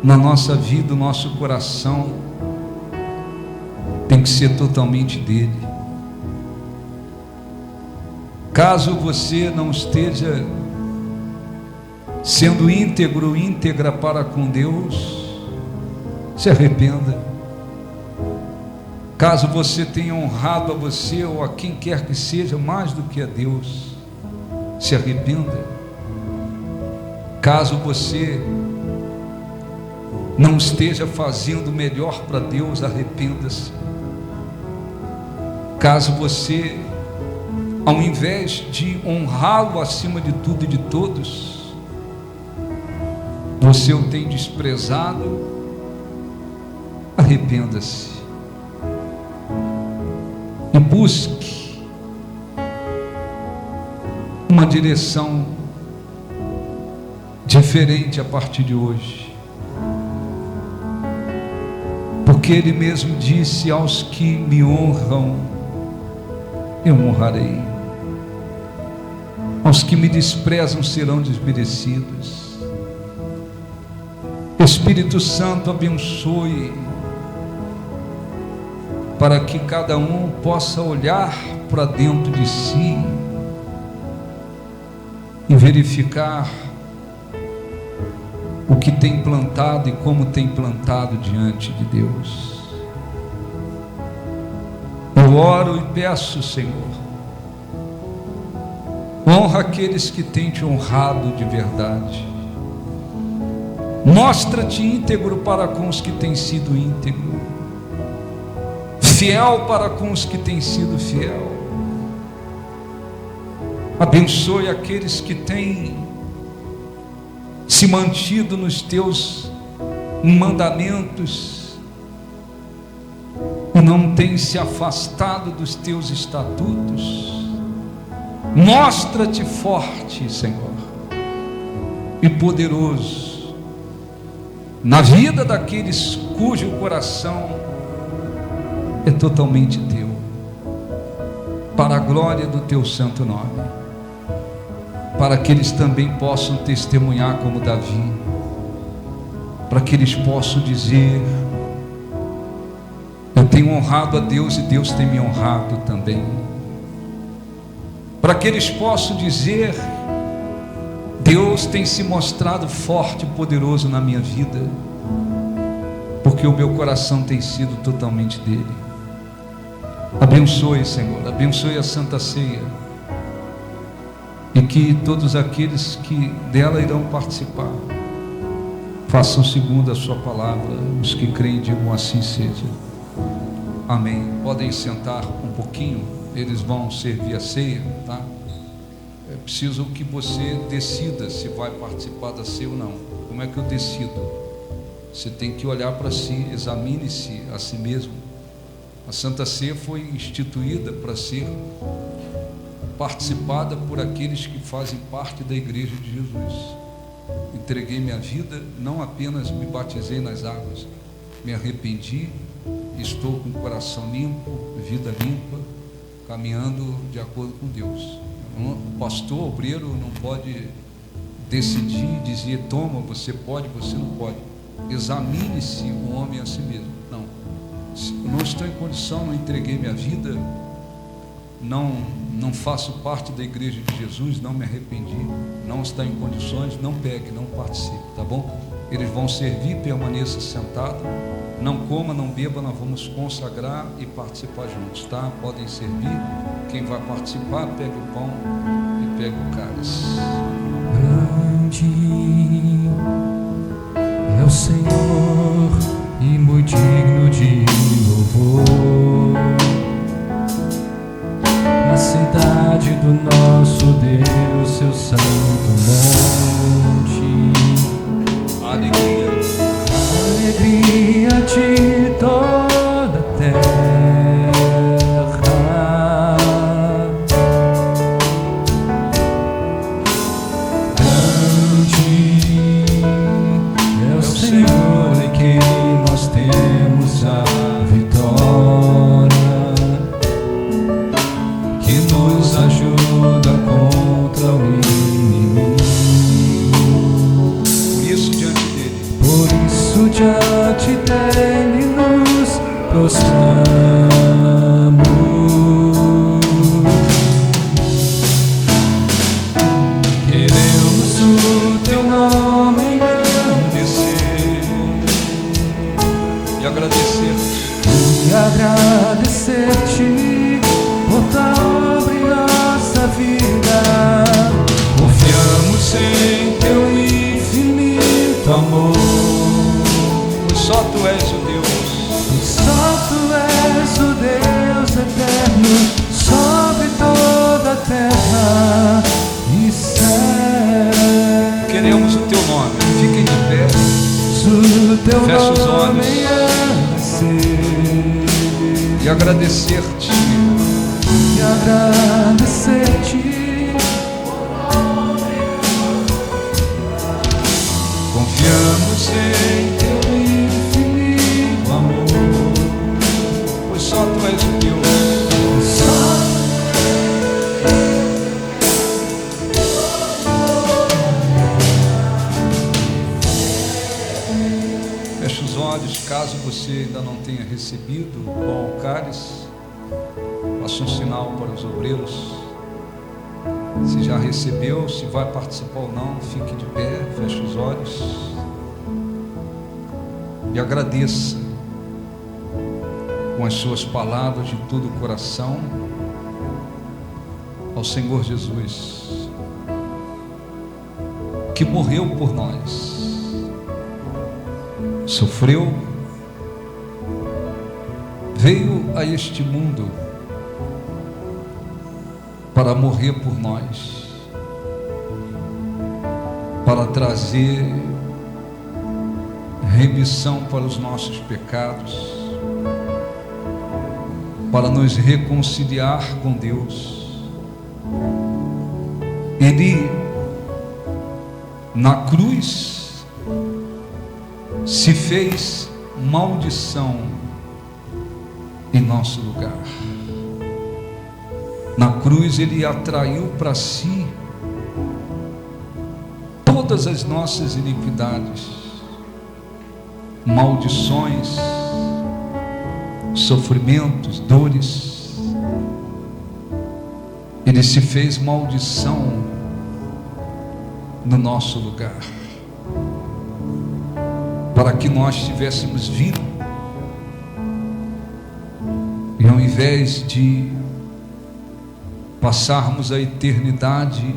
na nossa vida, o nosso coração tem que ser totalmente dele. Caso você não esteja sendo íntegro, íntegra para com Deus, se arrependa. Caso você tenha honrado a você ou a quem quer que seja mais do que a Deus, se arrependa. Caso você não esteja fazendo o melhor para Deus, arrependa-se. Caso você, ao invés de honrá-lo acima de tudo e de todos, você o tem desprezado, arrependa-se e busque uma direção diferente a partir de hoje. Porque Ele mesmo disse: aos que me honram, eu honrarei. Aos que me desprezam serão desmerecidos. Espírito Santo, abençoe, para que cada um possa olhar para dentro de si e verificar o que tem plantado e como tem plantado diante de Deus. Eu oro e peço, Senhor, honra aqueles que têm te honrado de verdade. Mostra-te íntegro para com os que têm sido íntegro, fiel para com os que têm sido fiel. Abençoe aqueles que têm se mantido nos teus mandamentos e não têm se afastado dos teus estatutos. Mostra-te forte, Senhor, e poderoso na vida daqueles cujo coração é totalmente teu, para a glória do teu santo nome, para que eles também possam testemunhar como Davi, para que eles possam dizer: eu tenho honrado a Deus e Deus tem me honrado também. Para que eles possam dizer: Deus tem se mostrado forte e poderoso na minha vida, porque o meu coração tem sido totalmente dele. Abençoe, Senhor, abençoe a Santa Ceia, e que todos aqueles que dela irão participar façam segundo a sua palavra. Os que creem digam assim seja. Amém. Podem sentar um pouquinho, eles vão servir a ceia, tá? É preciso que você decida se vai participar da ceia ou não. Como é que eu decido? Você tem que olhar para si, examine-se a si mesmo. A Santa Ceia foi instituída para ser participada por aqueles que fazem parte da Igreja de Jesus. Entreguei minha vida, não apenas me batizei nas águas, me arrependi, estou com o coração limpo, vida limpa, caminhando de acordo com Deus. O pastor, o obreiro não pode decidir, dizer, toma, você pode, você não pode. Examine-se o homem a si mesmo. Não, eu não estou em condição, não entreguei minha vida, não faço parte da Igreja de Jesus, não me arrependi, não está em condições, não pegue, não participe, tá bom? Eles vão servir, permaneça sentado, não coma, não beba, nós vamos consagrar e participar juntos, tá? Podem servir, quem vai participar, pegue o pão e pegue o cálice.
Grande é o Senhor e muito digno de louvor, na cidade do nosso Deus, seu santo monte.
Alegria,
alegria de toda a terra. Grande é o Senhor em quem nós temos a vitória, que nos ajuda contra o inimigo. Por isso diante dele nos prostramos. Queremos o teu nome engrandecer
e agradecer-te.
E agradecer-te por tua obra em nossa vida. Confiamos em teu infinito amor,
Pois só tu és o Deus,
só tu és o Deus eterno sobre toda a terra e céu.
queremos o teu nome, fiquem de pé,
O teu
feche os
nome
olhos
engrandecer
e agradecer-te.
e agradecer-te.
Confiamos em
Teu infinito amor,
pois só tu és o Deus. Feche os olhos, caso você ainda não tenha recebido o pão ou cálice, faça um sinal para os obreiros. Se já recebeu, se vai participar ou não, fique de pé, feche os olhos e agradeça com as suas palavras de todo o coração ao Senhor Jesus, que morreu por nós, sofreu, veio a este mundo para morrer por nós, para trazer remissão para os nossos pecados, para nos reconciliar com Deus. Ele, na cruz, se fez maldição em nosso lugar. Na cruz ele atraiu para si todas as nossas iniquidades, maldições, sofrimentos, dores. Ele se fez maldição no nosso lugar, para que nós tivéssemos vida, e ao invés de passarmos a eternidade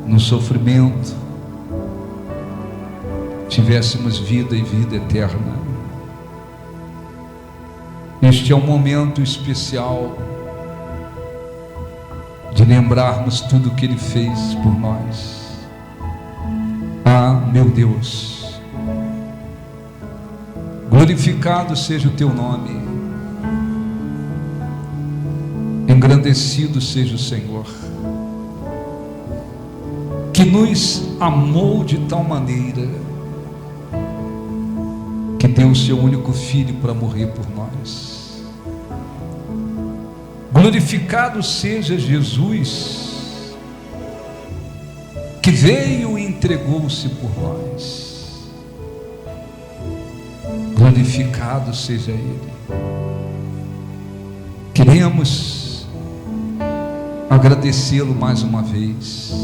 no sofrimento, tivéssemos vida e vida eterna. Este é um momento especial de lembrarmos tudo o que Ele fez por nós. Ah, meu Deus, glorificado seja o Teu nome, engrandecido seja o Senhor, que nos amou de tal maneira que deu o Seu único Filho para morrer por nós. Glorificado seja Jesus, que veio e entregou-se por nós. Glorificado seja Ele. Queremos agradecê-lo mais uma vez,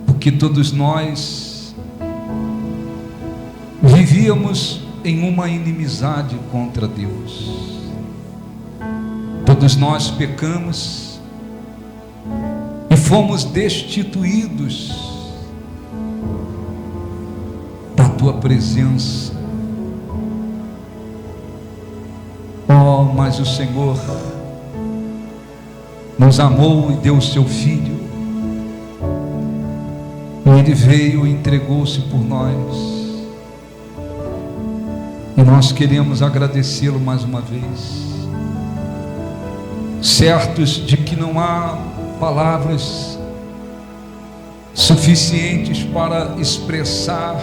porque todos nós vivíamos em uma inimizade contra Deus. Todos nós pecamos e fomos destituídos da Tua presença. Oh, mas o Senhor nos amou e deu o Seu Filho. Ele veio e entregou-se por nós. E nós queremos agradecê-lo mais uma vez, certos de que não há palavras suficientes para expressar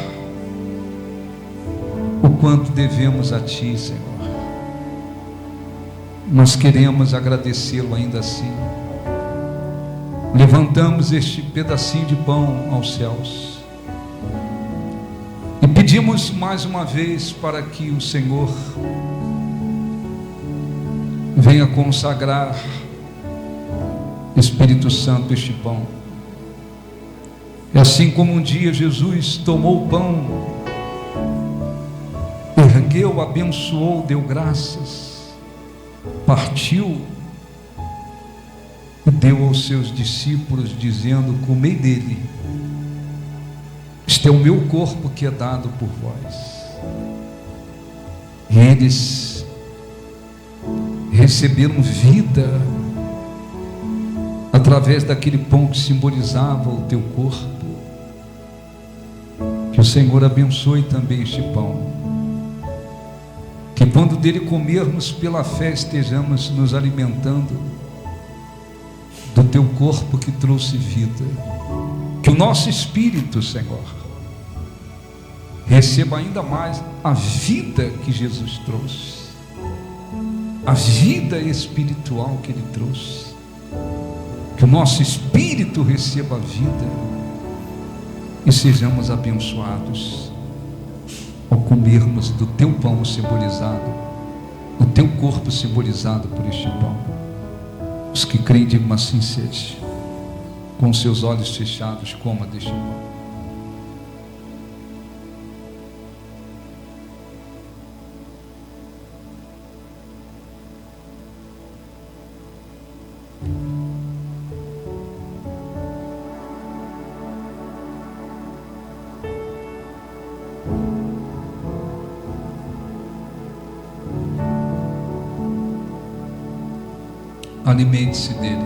o quanto devemos a Ti, Senhor. Nós queremos agradecê-lo ainda assim. Levantamos este pedacinho de pão aos céus e pedimos mais uma vez para que o Senhor venha consagrar, Espírito Santo, este pão. E assim como um dia Jesus tomou o pão, ergueu, abençoou, deu graças, partiu e deu aos seus discípulos, dizendo: comei dele, este é o meu corpo que é dado por vós. E eles receberam vida através daquele pão que simbolizava o Teu corpo. Que o Senhor abençoe também este pão, que quando dele comermos pela fé estejamos nos alimentando do Teu corpo que trouxe vida. Que o nosso espírito, Senhor, receba ainda mais a vida que Jesus trouxe, a vida espiritual que Ele trouxe. Que o nosso espírito receba a vida e sejamos abençoados ao comermos do Teu pão simbolizado, o Teu corpo simbolizado por este pão. Os que creem, digam assim seja. Com seus olhos fechados, coma deste pão. Alimente-se dele.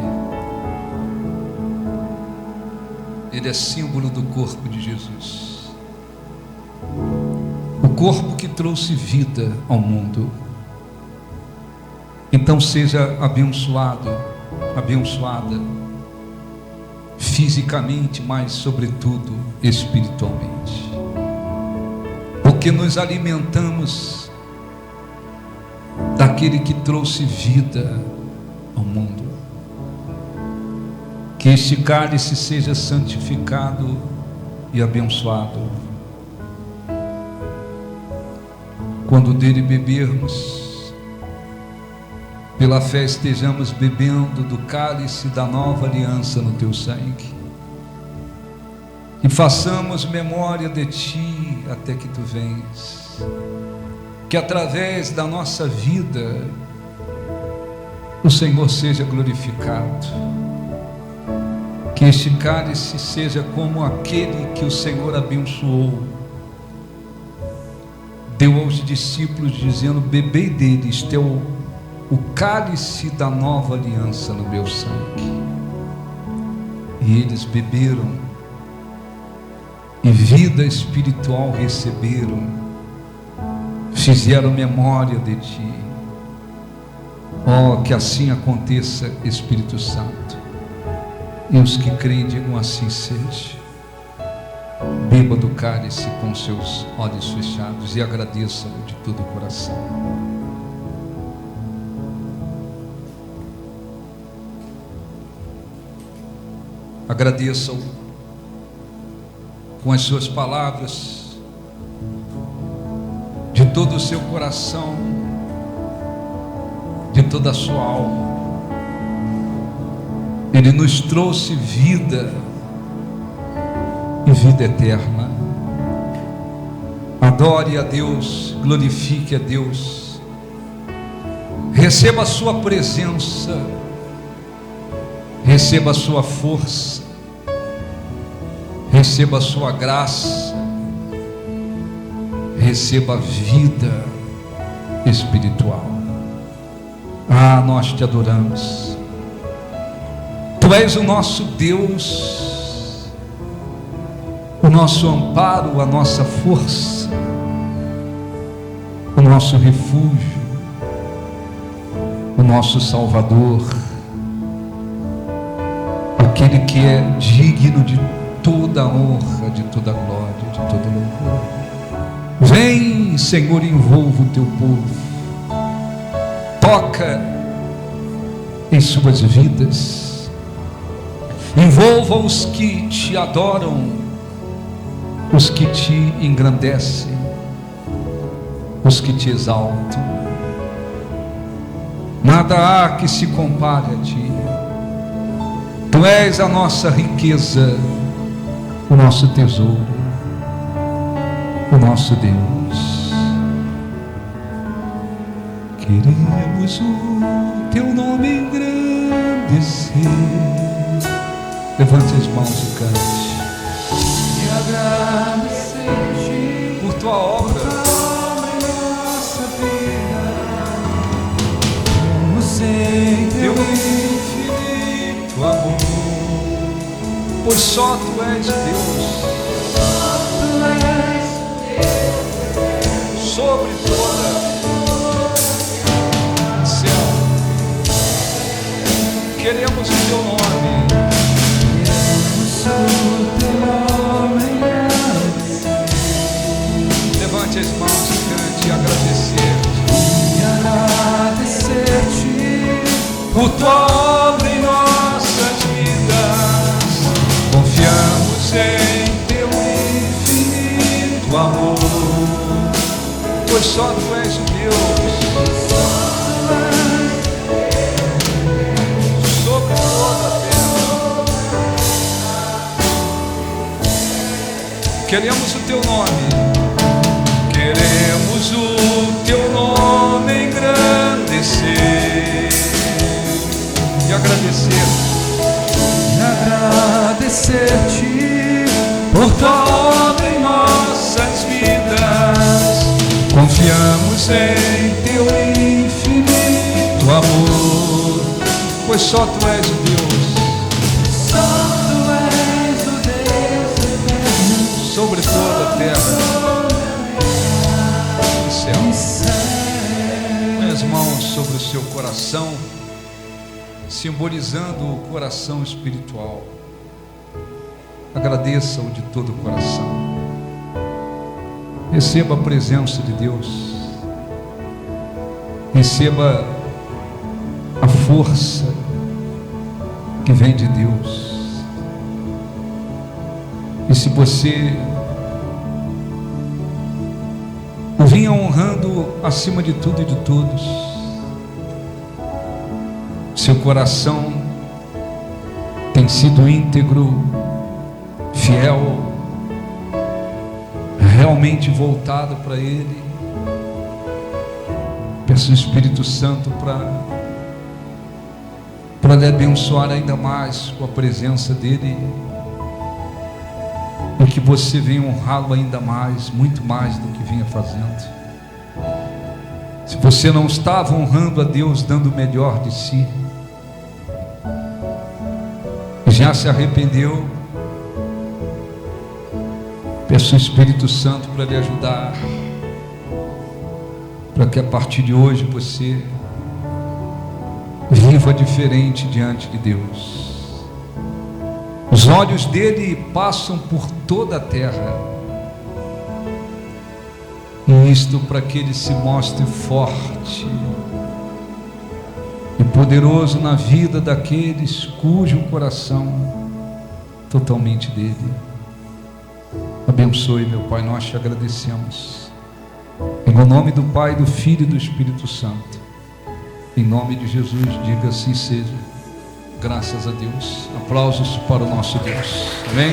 Ele é símbolo do corpo de Jesus, o corpo que trouxe vida ao mundo. Então seja abençoado, abençoada, fisicamente, mas sobretudo espiritualmente, porque nos alimentamos daquele que trouxe vida ao mundo. Que este cálice seja santificado e abençoado. Quando dele bebermos, pela fé estejamos bebendo do cálice da nova aliança no Teu sangue. e façamos memória de Ti até que Tu venhas. Que através da nossa vida o Senhor seja glorificado. Que este cálice seja como aquele que o Senhor abençoou, deu aos discípulos dizendo: bebei dele, este é o cálice da nova aliança no meu sangue. E eles beberam e vida espiritual receberam, fizeram memória de Ti. Oh, que assim aconteça, Espírito Santo. E os que creem digam: assim seja. Beba do cálice com seus olhos fechados e agradeça-o de todo o coração. Agradeça-o com as suas palavras, de todo o seu coração, de toda a sua alma. Ele nos trouxe vida e vida eterna. Adore a Deus, glorifique a Deus, receba a sua presença, receba a sua força, receba a sua graça, receba a vida espiritual. Ah, nós te adoramos. Tu és o nosso Deus, o nosso amparo, a nossa força, o nosso refúgio, o nosso Salvador, aquele que é digno de toda a honra, de toda a glória, de todo louvor. Vem, Senhor, envolva o teu povo, toca em suas vidas, envolva os que te adoram, os que te engrandecem, os que te exaltam. Nada há que se compare a Ti. Tu és a nossa riqueza, o nosso tesouro, o nosso Deus. Queremos o Teu nome engrandecer. Levante as mãos e cante.
E agradecer-te
Por Tua obra,
em nossa vida. Como sem
Teu
Teu
infinito amor, pois só Tu és Deus sobre toda céu. Queremos o Teu nome, levante as mãos e cante e agradecer-te por Tua obra em nossas vidas. Confiamos em Teu infinito amor, pois só Tu és o Deus sobre toda a terra. Queremos o Teu nome, queremos o Teu nome engrandecer e agradecer-te por Tua obra em nossas vidas. Confiamos em Teu infinito amor, pois só Tu és o Deus, sobre toda a terra e céu. Põe as mãos sobre o seu coração, simbolizando o coração espiritual. Agradeça-o de todo o coração. Receba a presença de Deus, receba a força que vem de Deus. E se você o vinha honrando acima de tudo e de todos, seu coração tem sido íntegro, fiel, realmente voltado para Ele. Peço o Espírito Santo para lhe abençoar ainda mais com a presença dEle, e que você venha honrá-lo ainda mais, muito mais do que vinha fazendo. Se você não estava honrando a Deus, dando o melhor de si, já se arrependeu, peço o Espírito Santo para lhe ajudar, para que a partir de hoje você viva diferente diante de Deus. Os olhos dele passam por toda a terra, e isto para que ele se mostre forte e poderoso na vida daqueles cujo coração totalmente dele. Abençoe, meu Pai, nós te agradecemos. Em nome do Pai, do Filho e do Espírito Santo. Em nome de Jesus, diga assim seja. Graças a Deus. Aplausos para o nosso Deus. Amém?